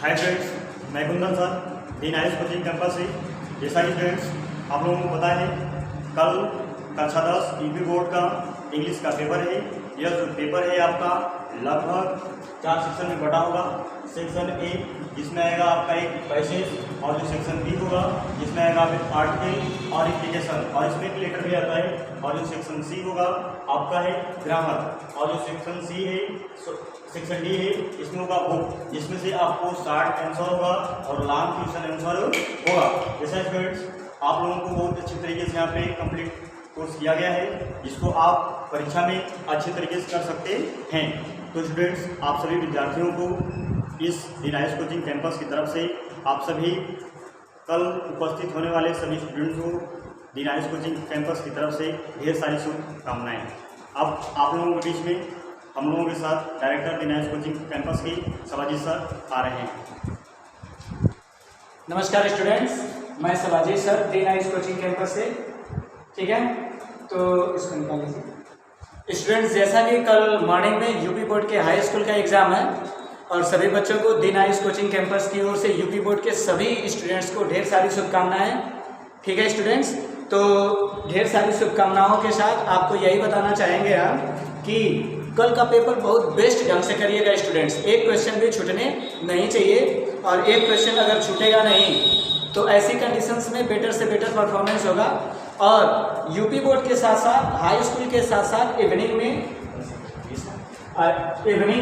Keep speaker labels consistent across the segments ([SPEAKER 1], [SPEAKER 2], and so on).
[SPEAKER 1] Hi friends, मैं Kundan sir दी nice coaching campus से। जैसा कि फ्रेंड्स आप लोगों को पता है, कल कक्षा 10 यूपी बोर्ड का इंग्लिश का पेपर है। यह जो पेपर है आपका लगभग 4 सेक्शन में बटा होगा। सेक्शन ए जिसमें आएगा आपका एक पैसेज, और जो सेक्शन बी होगा जिसमें आएगा आपका आर्टिकल और इम्प्लीकेशन, और इसमें एक लेटर भी आता है। और जो सेक्शन सी होगा आपका है ग्रामर, और जो सेक्शन सी है सेक्शन डी है इसमें होगा बुक, जिसमें से आपको शॉर्ट आंसर होगा और लॉन्ग क्वेश्चन आंसर होगा। जैसा फ्रेंड्स आप लोगों को बहुत अच्छी तरीके से यहाँ पे कंप्लीट कोर्स किया गया है, जिसको आप परीक्षा में अच्छे तरीके से कर सकते हैं। तो स्टूडेंट्स आप सभी विद्यार्थियों को इस दी नाइस कोचिंग कैंपस की तरफ से आप सभी कल उपस्थित होने वाले सभी स्टूडेंट्स को दी नाइस कोचिंग कैंपस की तरफ से ढेर सारी शुभकामनाएं। अब आप लोगों के बीच में हम लोगों के साथ डायरेक्टर दी नाइस कोचिंग कैंपस के शिवाजी सर आ रहे हैं।
[SPEAKER 2] नमस्कार स्टूडेंट्स, मैं शिवाजी सर दी नाइस कोचिंग कैंपस से। ठीक है, तो इसको निकाल लीजिए। स्टूडेंट्स, जैसा कि कल मॉर्निंग में यूपी बोर्ड के हाई स्कूल का एग्जाम है और सभी बच्चों को दी नाइस कोचिंग कैंपस की ओर से यूपी बोर्ड के सभी स्टूडेंट्स को ढेर सारी शुभकामनाएं। ठीक है स्टूडेंट्स, तो ढेर सारी शुभकामनाओं के साथ आपको यही बताना चाहेंगे हम कि कल का पेपर बहुत बेस्ट ढंग से करिएगा स्टूडेंट्स। एक क्वेश्चन भी छूटने नहीं चाहिए, और एक क्वेश्चन अगर छूटेगा नहीं तो ऐसी कंडीशंस में बेटर से बेटर परफॉर्मेंस होगा। और यूपी बोर्ड के साथ साथ हाई स्कूल के साथ साथ इवनिंग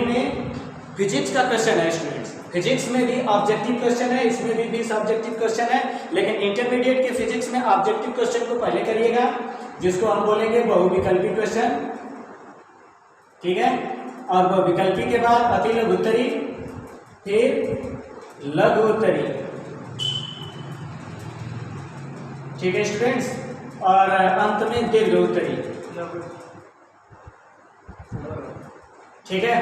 [SPEAKER 2] में फिजिक्स का क्वेश्चन है स्टूडेंट्स। फिजिक्स में भी ऑब्जेक्टिव क्वेश्चन है, इसमें भी 20 ऑब्जेक्टिव क्वेश्चन है, लेकिन इंटरमीडिएट के फिजिक्स में ऑब्जेक्टिव क्वेश्चन को पहले करिएगा, जिसको हम बोलेंगे बहुविकल्पी क्वेश्चन। ठीक है, और बहुविकल्पी के बाद अति लघु उत्तरी, फिर लघु उत्तरी। ठीक है स्टूडेंट्स, और अंत में दीर्घ उत्तरी। ठीक है,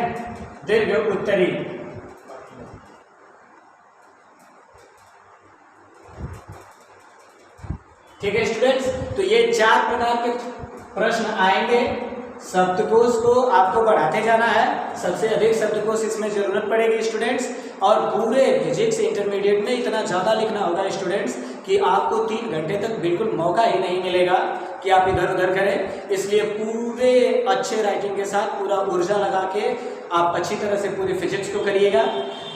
[SPEAKER 2] दीर्घ उत्तरी। ठीक है स्टूडेंट्स, तो ये 4 प्रकार के प्रश्न आएंगे। शब्दकोश को आपको बढ़ाते जाना है, सबसे अधिक शब्दकोश इसमें जरूरत पड़ेगी स्टूडेंट्स। और पूरे फिजिक्स इंटरमीडिएट में इतना ज़्यादा लिखना होगा स्टूडेंट्स कि आपको 3 घंटे तक बिल्कुल मौका ही नहीं मिलेगा कि आप इधर उधर करें। इसलिए पूरे अच्छे राइटिंग के साथ पूरा ऊर्जा लगा के आप अच्छी तरह से पूरी फिजिक्स को करिएगा।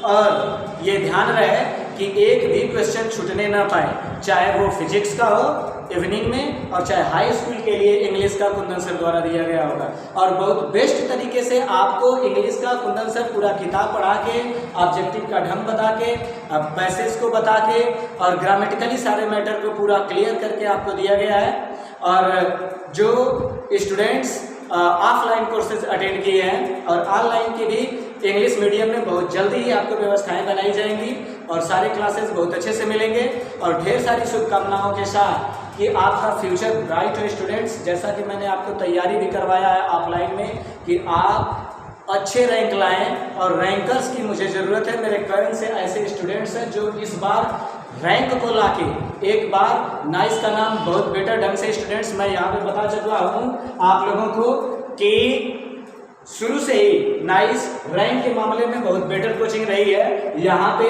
[SPEAKER 2] और ये ध्यान रहे कि एक भी क्वेश्चन छूटने ना पाए, चाहे वो फिजिक्स का हो इवनिंग में, और चाहे हाई स्कूल के लिए इंग्लिश का कुंदन सर द्वारा दिया गया होगा। और बहुत बेस्ट तरीके से आपको इंग्लिश का कुंदन सर पूरा किताब पढ़ा के, ऑब्जेक्टिव का ढंग बता के, पैसेज को बता के, और ग्रामेटिकली सारे मैटर को पूरा क्लियर करके आपको दिया गया है। और जो स्टूडेंट्स ऑफलाइन कोर्सेज अटेंड किए हैं और ऑनलाइन की भी इंग्लिश मीडियम में बहुत जल्दी ही आपको व्यवस्थाएं बनाई जाएंगी और सारे क्लासेस बहुत अच्छे से मिलेंगे। और ढेर सारी शुभकामनाओं के साथ कि आपका फ्यूचर ब्राइट हो स्टूडेंट्स। जैसा कि मैंने आपको तैयारी भी करवाया है ऑफलाइन में कि आप अच्छे रैंक लाएं, और रैंकर्स की मुझे ज़रूरत है। मेरे करण से ऐसे स्टूडेंट्स हैं जो इस बार रैंक को लाके एक बार नाइस का नाम बहुत बेटर ढंग से स्टूडेंट्स मैं यहाँ पे बता चुका हूँ आप लोगों को कि शुरू से ही नाइस रैंक के मामले में बहुत बेटर कोचिंग रही है। यहाँ पे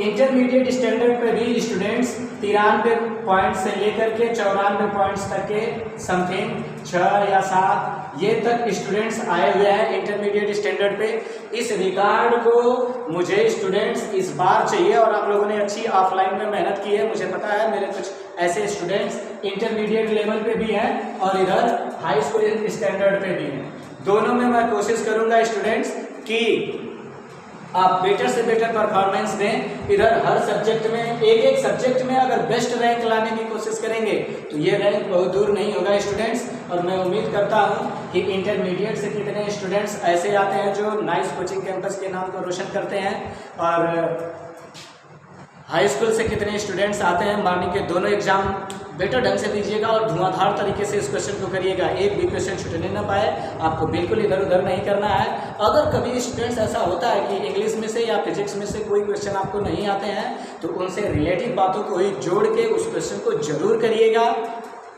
[SPEAKER 2] इंटरमीडिएट स्टैंडर्ड पे भी स्टूडेंट्स 93 पॉइंट से लेकर के 94 पॉइंट्स तक के समथिंग 6 या 7 ये तक स्टूडेंट्स आए हुए हैं इंटरमीडिएट स्टैंडर्ड पे। इस रिकॉर्ड को मुझे स्टूडेंट्स इस बार चाहिए, और आप लोगों ने अच्छी ऑफलाइन में मेहनत की है, मुझे पता है। मेरे कुछ ऐसे स्टूडेंट्स इंटरमीडिएट लेवल पे भी हैं और इधर हाई स्कूल स्टैंडर्ड पे भी हैं। दोनों में मैं कोशिश करूंगा स्टूडेंट्स कि आप बेटर से बेटर परफॉर्मेंस दें। इधर हर सब्जेक्ट में एक सब्जेक्ट में अगर बेस्ट रैंक लाने की कोशिश करेंगे तो ये रैंक बहुत दूर नहीं होगा स्टूडेंट्स। और मैं उम्मीद करता हूँ कि इंटरमीडिएट से कितने स्टूडेंट्स ऐसे आते हैं जो नाइस कोचिंग कैंपस के नाम को रोशन करते हैं, और हाई स्कूल से कितने स्टूडेंट्स आते हैं। मॉर्निंग के दोनों एग्जाम बेटर ढंग से दीजिएगा और धुआंधार तरीके से इस क्वेश्चन को करिएगा। एक भी क्वेश्चन छूटने ना पाए, आपको बिल्कुल इधर उधर नहीं करना है। अगर कभी स्टूडेंट्स ऐसा होता है कि इंग्लिश में से या फिजिक्स में से कोई क्वेश्चन आपको नहीं आते हैं, तो उनसे रिलेटिव बातों को ही जोड़ के उस क्वेश्चन को जरूर करिएगा,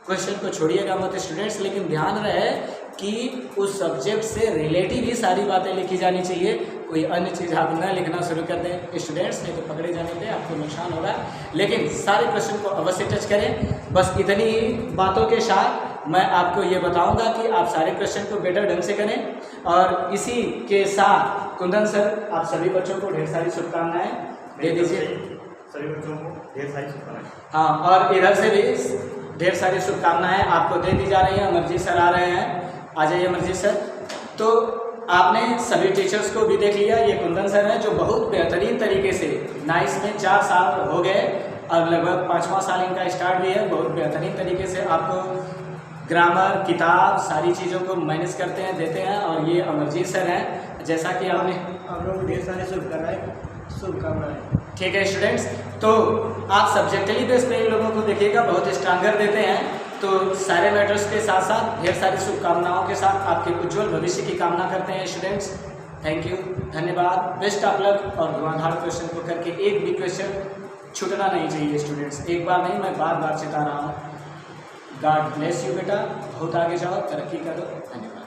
[SPEAKER 2] क्वेश्चन को छोड़िएगा मत स्टूडेंट्स। लेकिन ध्यान रहे कि उस सब्जेक्ट से रिलेटिव ही सारी बातें लिखी जानी चाहिए। कोई अन्य चीज़ आप न लिखना शुरू कर दें स्टूडेंट्स, नहीं तो पकड़े जाने पे आपको नुकसान होगा। लेकिन सारे प्रश्न को अवश्य टच करें। बस इतनी ही बातों के साथ मैं आपको ये बताऊंगा कि आप सारे प्रश्न को बेटर ढंग से करें। और इसी के साथ कुंदन सर आप सभी बच्चों को ढेर सारी शुभकामनाएं दे दीजिए।
[SPEAKER 1] सभी बच्चों को ढेर सारी शुभकामनाएं।
[SPEAKER 2] हाँ, और इधर से भी ढेर सारी शुभकामनाएं आपको दे दी जा रही हैं। अमरजीत सर आ रहे हैं, आ जाइए अमरजीत सर। तो आपने सभी टीचर्स को भी देख लिया। ये कुंदन सर हैं जो बहुत बेहतरीन तरीके से नाइस में 4 साल हो गए, अब लगभग 5वां साल इनका स्टार्ट भी है। बहुत बेहतरीन तरीके से आपको ग्रामर, किताब, सारी चीज़ों को मैनेज करते हैं, देते हैं। और ये अमरजीत सर हैं, जैसा कि आपने
[SPEAKER 3] आप लोग ढेर सारे शुभकामनाएं।
[SPEAKER 2] ठीक है स्टूडेंट्स, तो आप सब्जेक्टली बेस पे इन लोगों को देखिएगा, बहुत स्ट्रांगर देते हैं। तो सारे मैटर्स के साथ साथ ढेर सारी शुभकामनाओं के साथ आपके उज्जवल भविष्य की कामना करते हैं स्टूडेंट्स। थैंक यू, धन्यवाद, बेस्ट ऑफ लक। और धुआंधार क्वेश्चन को करके एक भी क्वेश्चन छूटना नहीं चाहिए स्टूडेंट्स। एक बार नहीं, मैं बार बार चिता रहा हूँ। गॉड ब्लेस यू बेटा, बहुत आगे जाओ, तरक्की करो। धन्यवाद।